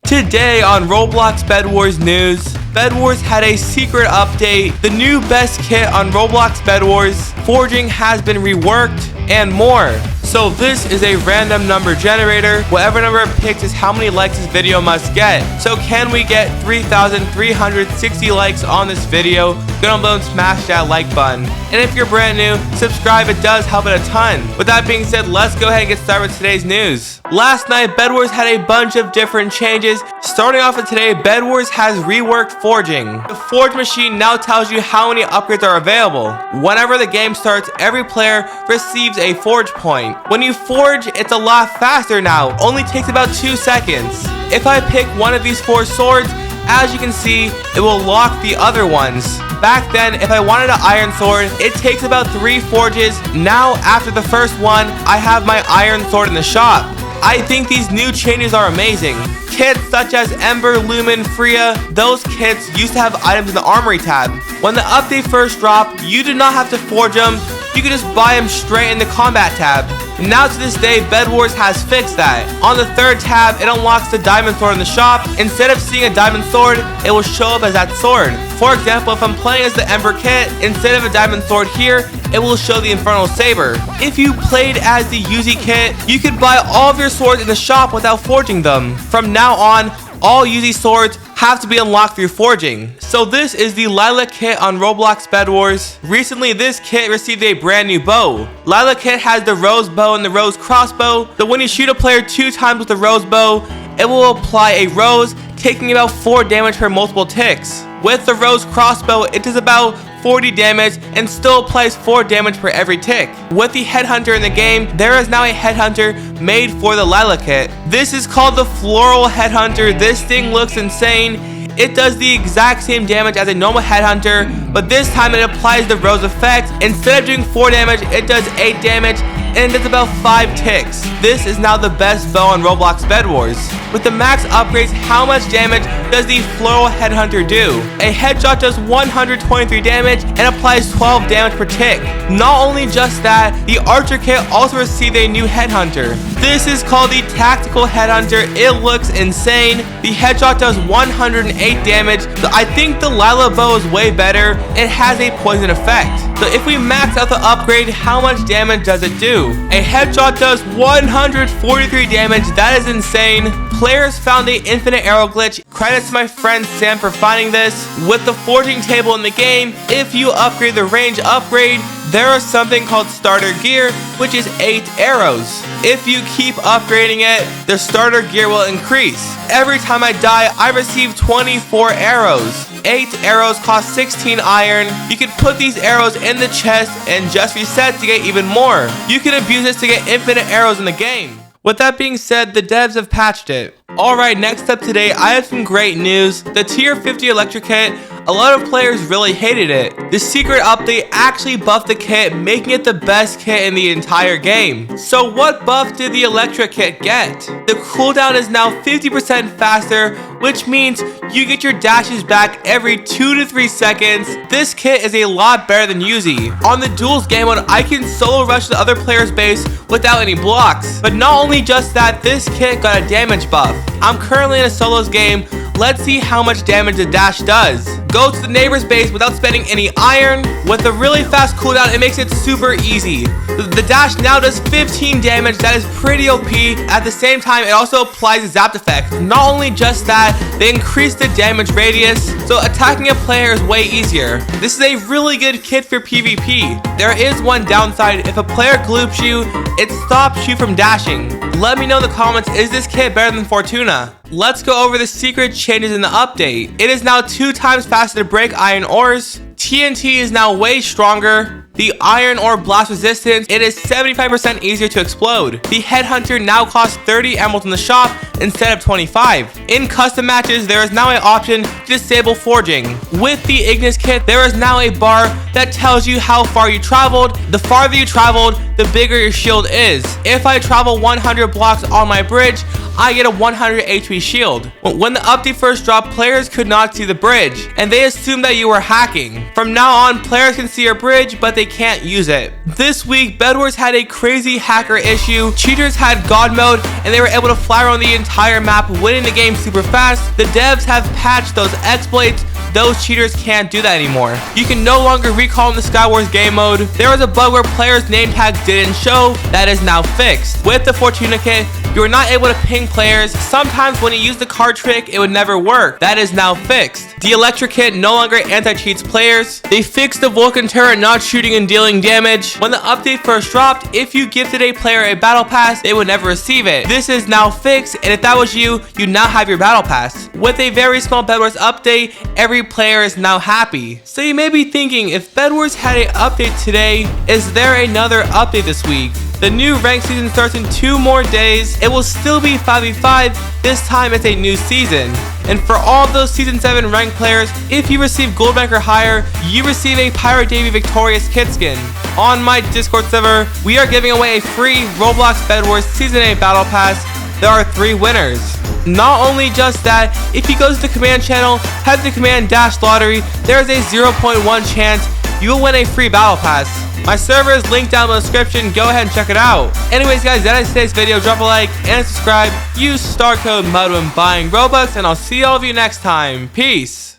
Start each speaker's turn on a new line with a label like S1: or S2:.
S1: Today on Roblox Bedwars news, Bedwars had a secret update, the new best kit on Roblox Bedwars, forging has been reworked, and more. So this is a random number generator. Whatever number it picks is how many likes this video must get. So can we get 3,360 likes on this video? Go down below and smash that like button. And if you're brand new, subscribe, it does help it a ton. With that being said, let's go ahead and get started with today's news. Last night, Bedwars had a bunch of different changes. Starting off with today, Bedwars has reworked forging. The forge machine now tells you how many upgrades are available. Whenever the game starts, every player receives a forge point. When you forge, it's a lot faster now. Only takes about 2 seconds. If I pick one of these 4 swords, as you can see, it will lock the other ones. Back then, if I wanted an iron sword, it takes about 3 forges. Now, after the first one, I have my iron sword in the shop. I think these new changes are amazing. Kits such as Ember, Lumen, Freya, those kits used to have items in the armory tab. When the update first dropped, you did not have to forge them. You could just buy them straight in the combat tab. Now to this day, Bedwars has fixed that. On the 3rd tab, it unlocks the diamond sword in the shop. Instead of seeing a diamond sword, it will show up as that sword. For example, if I'm playing as the Ember kit, instead of a diamond sword here, it will show the Infernal Saber. If you played as the Uzi kit, you could buy all of your swords in the shop without forging them. From now on, all Uzi swords have to be unlocked through forging. So this is the Lilac kit on Roblox Bedwars. Recently, this kit received a brand new bow. Lilac kit has the rose bow and the rose crossbow. So when you shoot a player 2 times with the rose bow, it will apply a rose, taking about 4 damage per multiple ticks. With the rose crossbow, it does about 40 damage and still applies 4 damage per every tick. With the headhunter in the game, there is now a headhunter made for the Lilac kit. This is called the floral headhunter. This thing looks insane. It does the exact same damage as a normal headhunter, but this time it applies the rose effect. Instead of doing 4 damage, it does 8 damage and it does about 5 ticks. This is now the best bow on Roblox Bedwars. With the max upgrades, how much damage does the floral headhunter do? A headshot does 123 damage and applies 12 damage per tick. Not only just that, the archer kit also received a new headhunter. This is called the tactical headhunter. It looks insane. The headshot does 108 damage. So I think the Lila bow is way better. It has a poison effect. So if we max out the upgrade, how much damage does it do? A headshot does 143 damage. That is insane. Players found the infinite arrow glitch. Credits to my friend Sam for finding this. With the forging table in the game, if you upgrade the range upgrade, there is something called starter gear, which is 8 arrows. If you keep upgrading it, the starter gear will increase. Every time I die, I receive 24 arrows. 8 arrows cost 16 iron. You can put these arrows in the chest and just reset to get even more. You can abuse this to get infinite arrows in the game. With that being said, the devs have patched it. Alright, next up today, I have some great news. The tier 50 electric kit, a lot of players really hated it. The secret update actually buffed the kit, making it the best kit in the entire game. So what buff did the electric kit get? The cooldown is now 50% faster, which means you get your dashes back every 2 to 3 seconds. This kit is a lot better than Uzi. On the duels game mode, I can solo rush the other player's base without any blocks. But not only just that, this kit got a damage buff. I'm currently in a solos game. Let's see how much damage the dash does. Go to the neighbor's base without spending any iron. With a really fast cooldown, it makes it super easy. The dash now does 15 damage. That is pretty OP. At the same time, it also applies a zap effect. Not only just that, they increase the damage radius, so attacking a player is way easier. This is a really good kit for PvP. There is one downside. If a player gloops you, it stops you from dashing. Let me know in the comments, is this kit better than Fortuna? Let's go over the secret changes in the update. It is now 2 times faster to break iron ores. TNT is now way stronger. The iron ore blast resistance, it is 75% easier to explode. The headhunter now costs 30 emeralds in the shop instead of 25. In custom matches, there is now an option to disable forging. With the Ignis kit, there is now a bar that tells you how far you traveled. The farther you traveled, the bigger your shield is. If I travel 100 blocks on my bridge, I get a 100 HP shield. When the update first dropped, players could not see the bridge, and they assumed that you were hacking. From now on, players can see your bridge, but they can't use it. This week, Bedwars had a crazy hacker issue. Cheaters had God mode, and they were able to fly around the entire map, winning the game super fast. The devs have patched those exploits. Those cheaters can't do that anymore. You can no longer recall in the Skywars game mode. There was a bug where players' name tags didn't show. That is now fixed. With the Fortuna kit, you are not able to ping players. Sometimes when you use the card trick, it would never work. That is now fixed. The electric kit no longer anti-cheats players. They fixed the Vulcan turret not shooting and dealing damage. When the update first dropped, if you gifted a player a battle pass, they would never receive it. This is now fixed, and if that was you now have your battle pass. With a very small Bedwars update, every player is now happy. So you may be thinking, if Bedwars had an update today, is there another update this week? The new ranked season starts in 2 more days. It will still be 5v5. This time it's a new season. And for all those season 7 ranked players, if you receive gold rank or higher, you receive a Pirate Davy Victorious kit skin. On my Discord server, we are giving away a free Roblox Bedwars Season 8 Battle Pass. There are 3 winners. Not only just that, if you go to the command channel, head to command-lottery, there is a 0.1 chance you will win a free battle pass. My server is linked down in the description. Go ahead and check it out. Anyways, guys, that is today's video. Drop a like and subscribe. Use star code MUD when buying Robux, and I'll see all of you next time. Peace.